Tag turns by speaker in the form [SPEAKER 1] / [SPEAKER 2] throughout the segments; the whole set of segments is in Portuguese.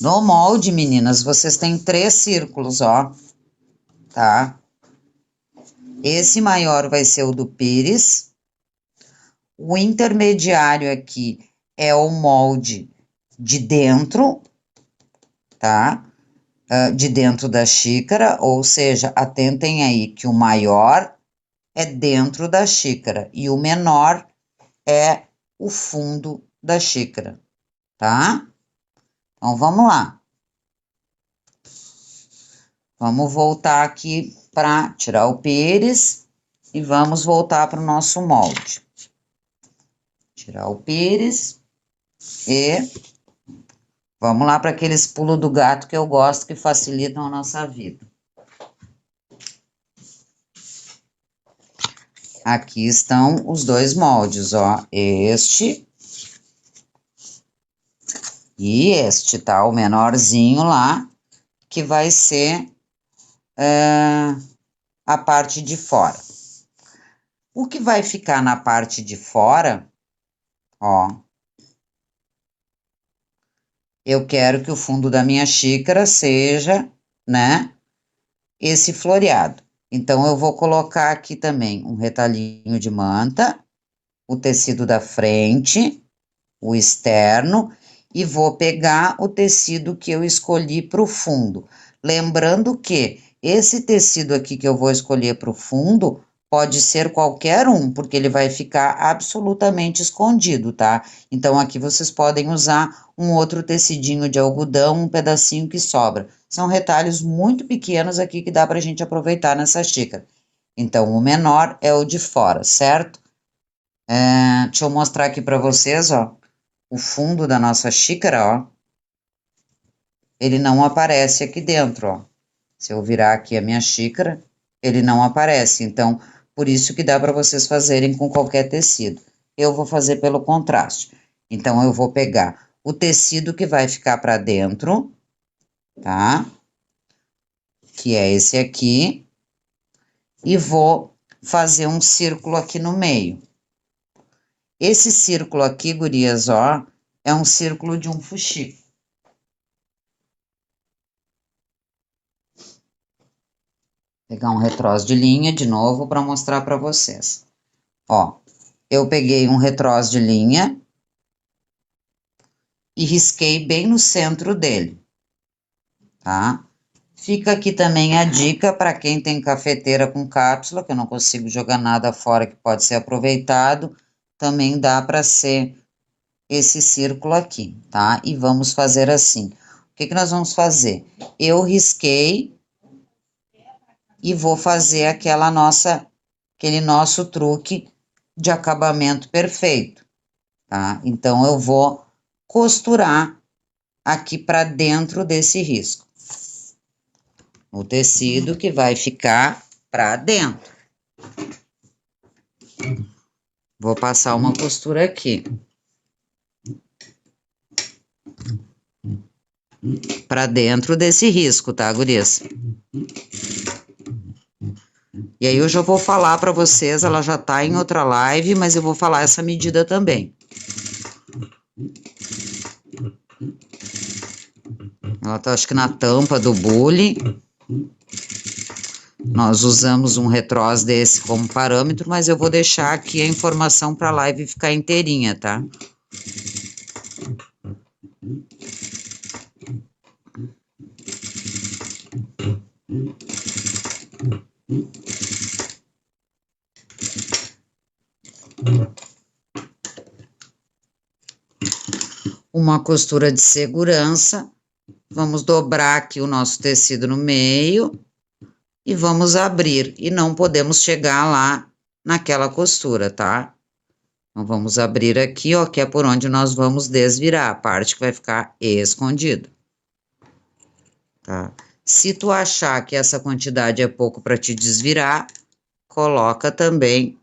[SPEAKER 1] No molde, meninas, vocês têm 3 círculos, ó, tá? Esse maior vai ser o do pires. O intermediário aqui é o molde de dentro, tá? De dentro da xícara, ou seja, atentem aí que o maior é dentro da xícara e o menor é o fundo da xícara, tá? Então, vamos lá. Vamos voltar aqui para tirar o pires e vamos voltar para o nosso molde. Tirar o pires e vamos lá para aqueles pulos do gato que eu gosto, que facilitam a nossa vida. Aqui estão os 2 moldes, ó, este e este, tá? O menorzinho lá, que vai ser a parte de fora. O que vai ficar na parte de fora, ó, eu quero que o fundo da minha xícara seja, né, esse floreado. Então, eu vou colocar aqui também um retalhinho de manta, o tecido da frente, o externo, e vou pegar o tecido que eu escolhi para o fundo. Lembrando que esse tecido aqui que eu vou escolher para o fundo pode ser qualquer um, porque ele vai ficar absolutamente escondido, tá? Então, aqui vocês podem usar um outro tecidinho de algodão, um pedacinho que sobra. São retalhos muito pequenos aqui que dá pra gente aproveitar nessa xícara. Então, o menor é o de fora, certo? Deixa eu mostrar aqui pra vocês, ó. O fundo da nossa xícara, ó, ele não aparece aqui dentro, ó. Se eu virar aqui a minha xícara, ele não aparece. Então, por isso que dá para vocês fazerem com qualquer tecido. Eu vou fazer pelo contraste. Então, eu vou pegar o tecido que vai ficar para dentro, tá? Que é esse aqui. E vou fazer um círculo aqui no meio. Esse círculo aqui, gurias, ó, é um círculo de um fuxico. Pegar um retroço de linha de novo para mostrar para vocês. Ó, eu peguei um retroço de linha e risquei bem no centro dele, tá? Fica aqui também a dica para quem tem cafeteira com cápsula, que eu não consigo jogar nada fora que pode ser aproveitado, também dá para ser esse círculo aqui, tá? E vamos fazer assim. O que que nós vamos fazer? Eu risquei e vou fazer aquele nosso truque de acabamento perfeito, tá? Então, eu vou costurar aqui para dentro desse risco. O tecido que vai ficar para dentro. Vou passar uma costura aqui. Para dentro desse risco, tá, gurias? E aí eu já vou falar para vocês, ela já tá em outra live, mas eu vou falar essa medida também. Ela tá, acho que na tampa do bule. Nós usamos um retroço desse como parâmetro, mas eu vou deixar aqui a informação para a live ficar inteirinha, tá? Uma costura de segurança. Vamos dobrar aqui o nosso tecido no meio e vamos abrir. E não podemos chegar lá naquela costura, tá? Então, vamos abrir aqui, ó, que é por onde nós vamos desvirar, a parte que vai ficar escondida. Tá? Se tu achar que essa quantidade é pouco para te desvirar, coloca também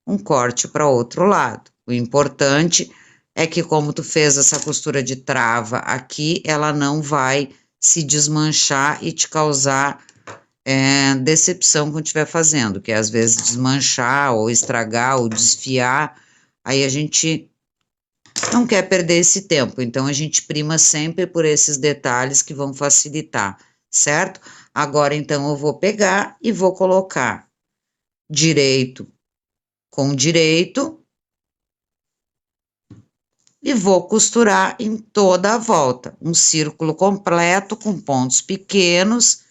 [SPEAKER 1] um corte para outro lado. O importante é que como tu fez essa costura de trava aqui, ela não vai se desmanchar e te causar decepção quando estiver fazendo, que é às vezes desmanchar ou estragar ou desfiar, aí a gente não quer perder esse tempo, então a gente prima sempre por esses detalhes que vão facilitar, certo? Agora, então, eu vou pegar e vou colocar direito com direito e vou costurar em toda a volta, um círculo completo com pontos pequenos.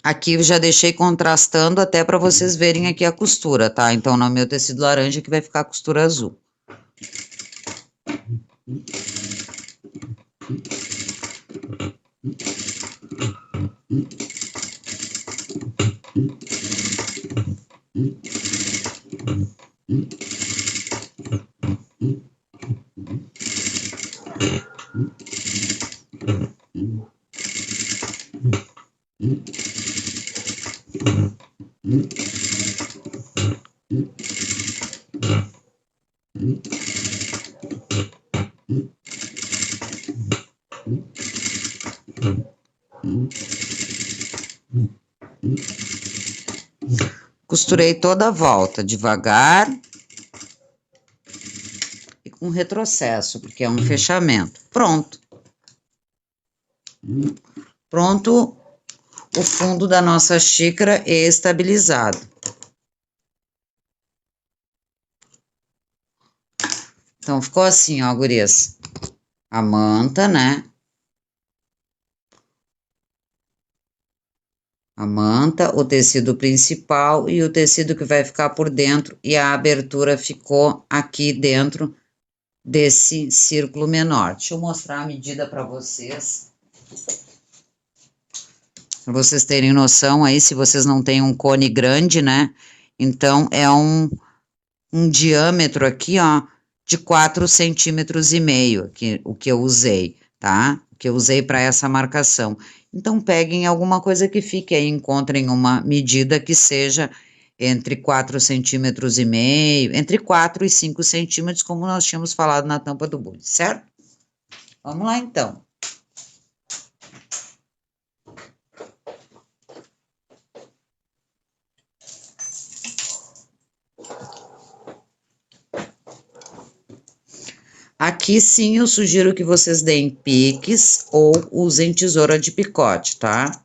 [SPEAKER 1] Aqui eu já deixei contrastando até para vocês verem aqui a costura, tá? Então, no meu tecido laranja que vai ficar a costura azul. Costurei toda a volta, devagar e com retrocesso, porque é um fechamento. Pronto. Pronto o fundo da nossa xícara estabilizado. Então, ficou assim, ó, gurias. A manta, né? A manta, o tecido principal e o tecido que vai ficar por dentro, e a abertura ficou aqui dentro desse círculo menor. Deixa eu mostrar a medida para vocês terem noção aí, se vocês não têm um cone grande, né? Então, é um diâmetro aqui, ó, de 4,5 centímetros, que, o que eu usei, tá? O que eu usei para essa marcação. Então, peguem alguma coisa que fique aí, encontrem uma medida que seja entre 4,5 centímetros, entre 4 e 5 centímetros, como nós tínhamos falado na tampa do bule, certo? Vamos lá, então. Aqui sim eu sugiro que vocês deem piques ou usem tesoura de picote, tá?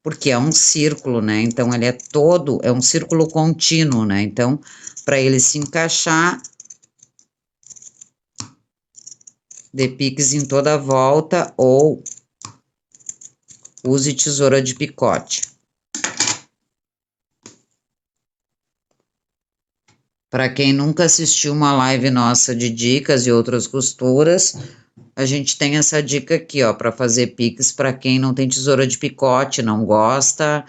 [SPEAKER 1] Porque é um círculo, né? Então ele é todo, é um círculo contínuo, né? Então, para ele se encaixar, dê piques em toda a volta ou use tesoura de picote. Para quem nunca assistiu uma live nossa de dicas e outras costuras, a gente tem essa dica aqui, ó, para fazer piques para quem não tem tesoura de picote, não gosta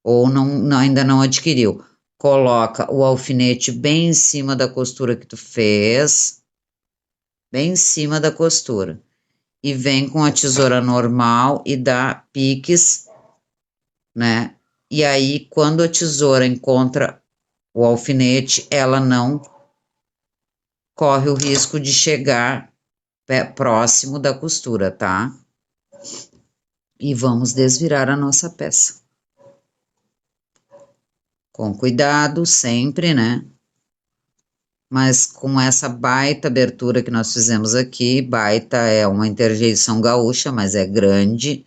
[SPEAKER 1] ou ainda não adquiriu. Coloca o alfinete bem em cima da costura que tu fez, bem em cima da costura, e vem com a tesoura normal e dá piques, né? E aí, quando a tesoura encontra o alfinete, ela não corre o risco de chegar próximo da costura, tá? E vamos desvirar a nossa peça. Com cuidado, sempre, né? Mas com essa baita abertura que nós fizemos aqui, baita é uma interjeição gaúcha, mas é grande,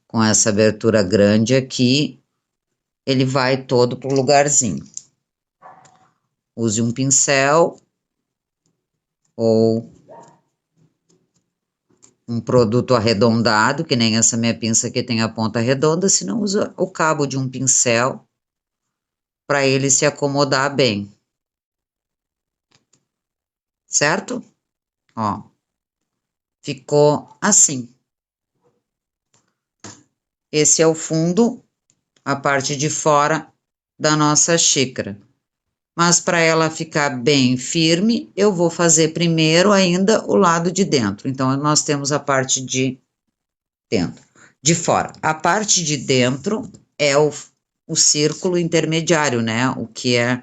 [SPEAKER 1] com essa abertura grande aqui, ele vai todo pro lugarzinho. Use um pincel ou um produto arredondado, que nem essa minha pinça aqui tem a ponta redonda, se não usa o cabo de um pincel para ele se acomodar bem. Certo? Ó, ficou assim. Esse é o fundo, a parte de fora da nossa xícara. Mas para ela ficar bem firme, eu vou fazer primeiro ainda o lado de dentro. Então, nós temos a parte de dentro, de fora. A parte de dentro é o círculo intermediário, né? O que é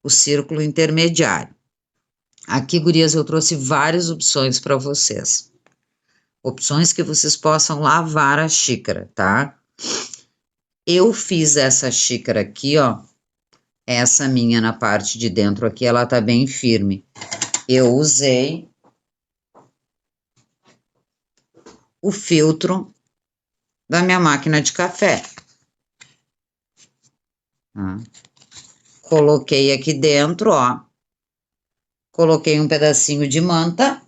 [SPEAKER 1] o círculo intermediário. Aqui, gurias, eu trouxe várias opções para vocês. Opções que vocês possam lavar a xícara, tá? Eu fiz essa xícara aqui, ó. essa minha na parte de dentro aqui, ela tá bem firme. Eu usei o filtro da minha máquina de café. Tá? Coloquei aqui dentro, ó. Coloquei um pedacinho de manta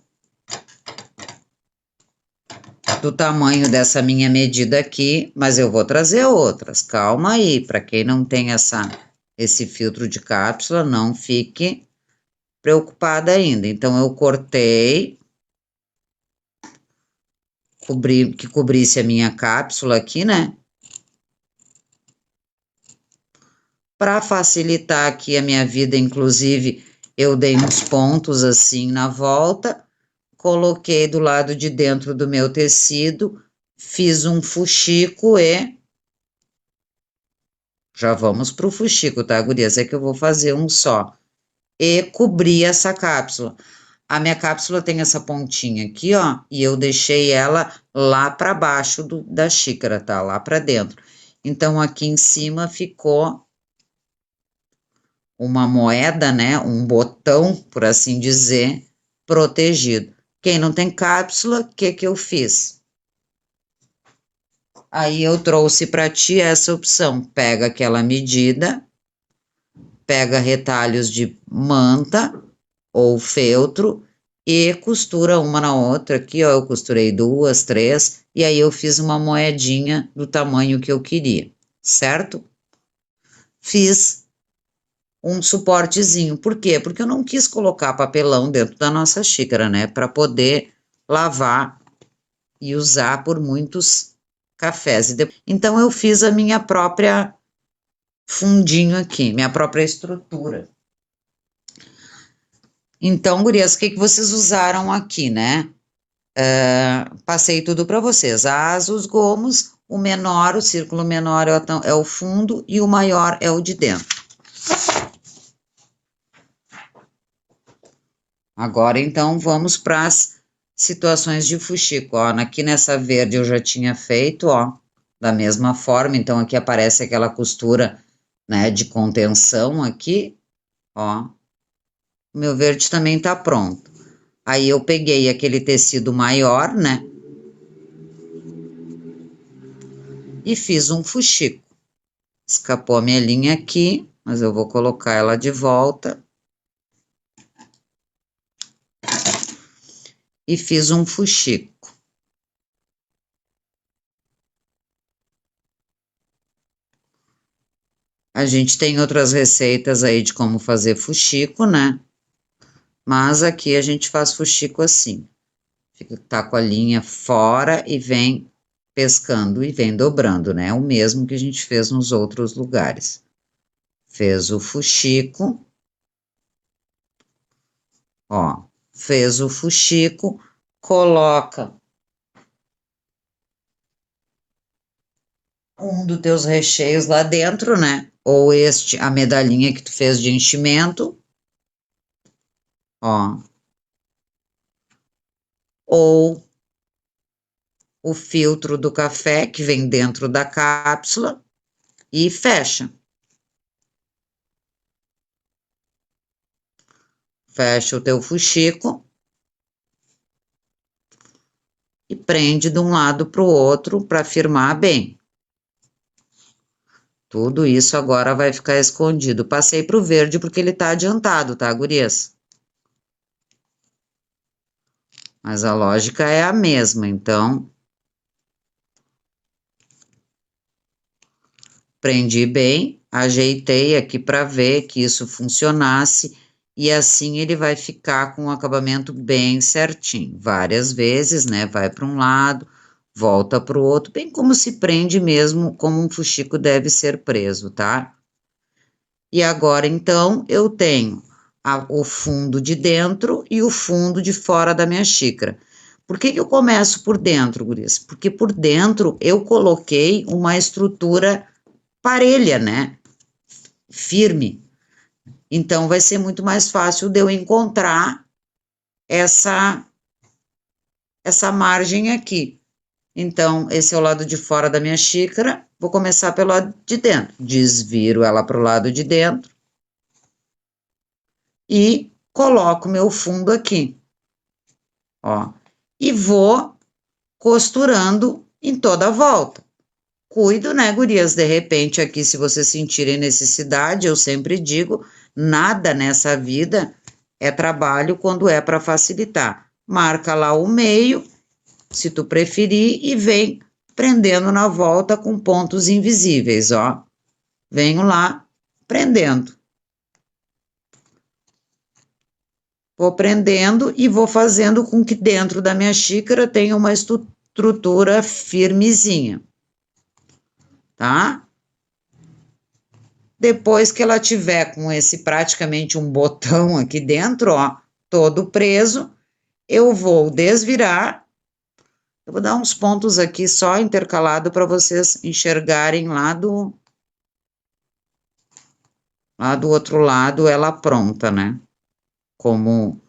[SPEAKER 1] do tamanho dessa minha medida aqui, mas eu vou trazer outras. Calma aí, para quem não tem esse filtro de cápsula, não fique preocupada ainda. Então eu cortei, que cobrisse a minha cápsula aqui, né? Para facilitar aqui a minha vida, inclusive, eu dei uns pontos assim na volta, coloquei do lado de dentro do meu tecido, fiz um fuxico e já vamos pro fuxico, tá, gurias? É que eu vou fazer um só. E cobri essa cápsula. A minha cápsula tem essa pontinha aqui, ó, e eu deixei ela lá para baixo da xícara, tá? Lá para dentro. Então, aqui em cima ficou uma moeda, né? Um botão, por assim dizer, protegido. Quem não tem cápsula, o que que eu fiz? Aí eu trouxe para ti essa opção. Pega aquela medida, pega retalhos de manta ou feltro e costura uma na outra. Aqui, ó, eu costurei duas, três, e aí eu fiz uma moedinha do tamanho que eu queria, certo? Fiz um suportezinho. Por quê? Porque eu não quis colocar papelão dentro da nossa xícara, né? Para poder lavar e usar por muitos cafés. Então, eu fiz a minha própria fundinho aqui, minha própria estrutura. Então, gurias, o que vocês usaram aqui, né? Passei tudo para vocês. A asa, os gomos, o menor, o círculo menor é o fundo e o maior é o de dentro. Agora, então, vamos para as situações de fuxico. Ó, aqui nessa verde eu já tinha feito, ó, da mesma forma. Então, aqui aparece aquela costura, né, de contenção aqui, ó. O meu verde também tá pronto. Aí, eu peguei aquele tecido maior, né, e fiz um fuxico. Escapou a minha linha aqui, mas eu vou colocar ela de volta. E fiz um fuxico. A gente tem outras receitas aí de como fazer fuxico, né? Mas aqui a gente faz fuxico assim. Fica, tá com a linha fora e vem pescando e vem dobrando, né? O mesmo que a gente fez nos outros lugares. Fez o fuxico. Ó, fez o fuxico, coloca um dos teus recheios lá dentro, né? Ou a medalhinha que tu fez de enchimento, ó. Ou o filtro do café que vem dentro da cápsula e fecha. Fecha o teu fuxico e prende de um lado para o outro para firmar bem. Tudo isso agora vai ficar escondido. Passei para o verde porque ele está adiantado, tá, gurias? Mas a lógica é a mesma, então prendi bem, ajeitei aqui para ver que isso funcionasse e assim ele vai ficar com o acabamento bem certinho. Várias vezes, né? Vai para um lado, volta para o outro, bem como se prende mesmo, como um fuxico deve ser preso, tá? E agora, então, eu tenho o fundo de dentro e o fundo de fora da minha xícara. Por que eu começo por dentro, gurias? Porque por dentro eu coloquei uma estrutura parelha, né? Firme. Então, vai ser muito mais fácil de eu encontrar essa margem aqui. Então, esse é o lado de fora da minha xícara. Vou começar pelo lado de dentro. Desviro ela para o lado de dentro. e coloco meu fundo aqui, ó, e vou costurando em toda a volta. Cuido, né, gurias? De repente, aqui, se vocês sentirem necessidade, eu sempre digo, nada nessa vida é trabalho quando é para facilitar. Marca lá o meio, se tu preferir, e vem prendendo na volta com pontos invisíveis, ó. Venho lá prendendo. Vou prendendo e vou fazendo com que dentro da minha xícara tenha uma estrutura firmezinha, tá? Depois que ela tiver com esse praticamente um botão aqui dentro, ó, todo preso, eu vou desvirar. Eu vou dar uns pontos aqui só intercalado para vocês enxergarem lá do outro lado ela pronta, né? Como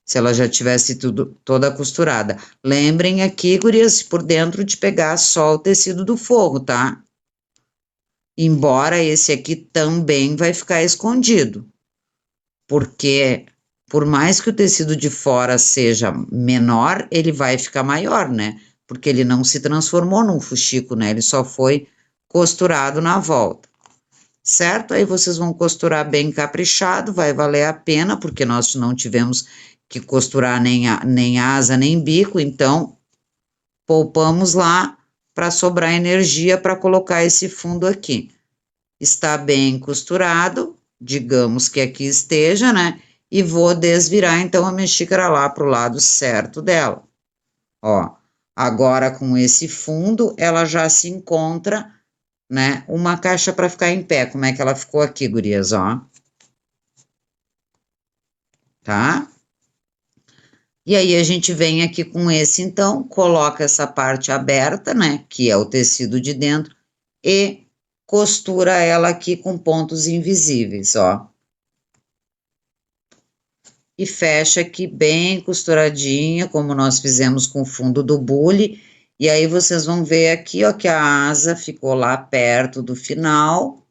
[SPEAKER 1] se ela já tivesse toda costurada. Lembrem aqui, gurias, por dentro de pegar só o tecido do forro, tá? Embora esse aqui também vai ficar escondido, porque por mais que o tecido de fora seja menor, ele vai ficar maior, né? Porque ele não se transformou num fuxico, né? Ele só foi costurado na volta, certo? Aí vocês vão costurar bem caprichado, vai valer a pena, porque nós não tivemos que costurar nem asa, nem bico, então poupamos lá para sobrar energia para colocar esse fundo aqui. Está bem costurado, digamos que aqui esteja, né? E vou desvirar então a minha xícara lá para o lado certo dela. Ó, agora com esse fundo, ela já se encontra, né? Uma caixa para ficar em pé. Como é que ela ficou aqui, gurias, ó? Tá? E aí a gente vem aqui com esse, então, coloca essa parte aberta, né? Que é o tecido de dentro, e costura ela aqui com pontos invisíveis, ó. E fecha aqui bem costuradinha, como nós fizemos com o fundo do bule. E aí vocês vão ver aqui, ó, que a asa ficou lá perto do final.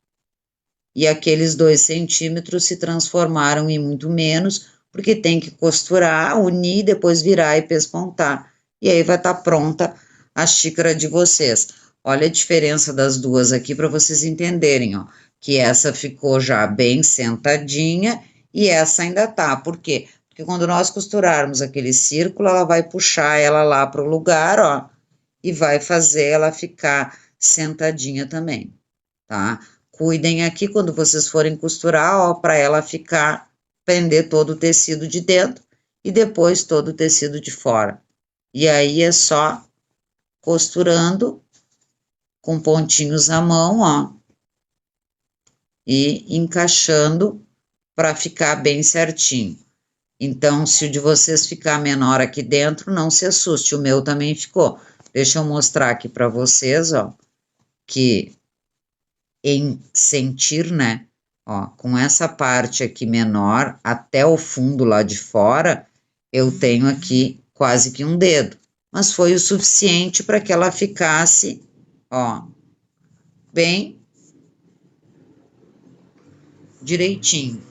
[SPEAKER 1] E aqueles 2 centímetros se transformaram em muito menos, porque tem que costurar, unir, depois virar e pespontar. E aí vai estar pronta a xícara de vocês. Olha a diferença das duas aqui para vocês entenderem, ó, que essa ficou já bem sentadinha e essa ainda tá. Por quê? Porque quando nós costurarmos aquele círculo, ela vai puxar ela lá para o lugar, ó, e vai fazer ela ficar sentadinha também, tá? Cuidem aqui quando vocês forem costurar, ó, para ela ficar, prender todo o tecido de dentro e depois todo o tecido de fora. E aí é só costurando com pontinhos à mão, ó, e encaixando para ficar bem certinho. Então, se o de vocês ficar menor aqui dentro, não se assuste, o meu também ficou. Deixa eu mostrar aqui para vocês, ó, que em sentir, né? Ó, com essa parte aqui menor até o fundo lá de fora, eu tenho aqui quase que um dedo, mas foi o suficiente para que ela ficasse, ó, bem direitinho.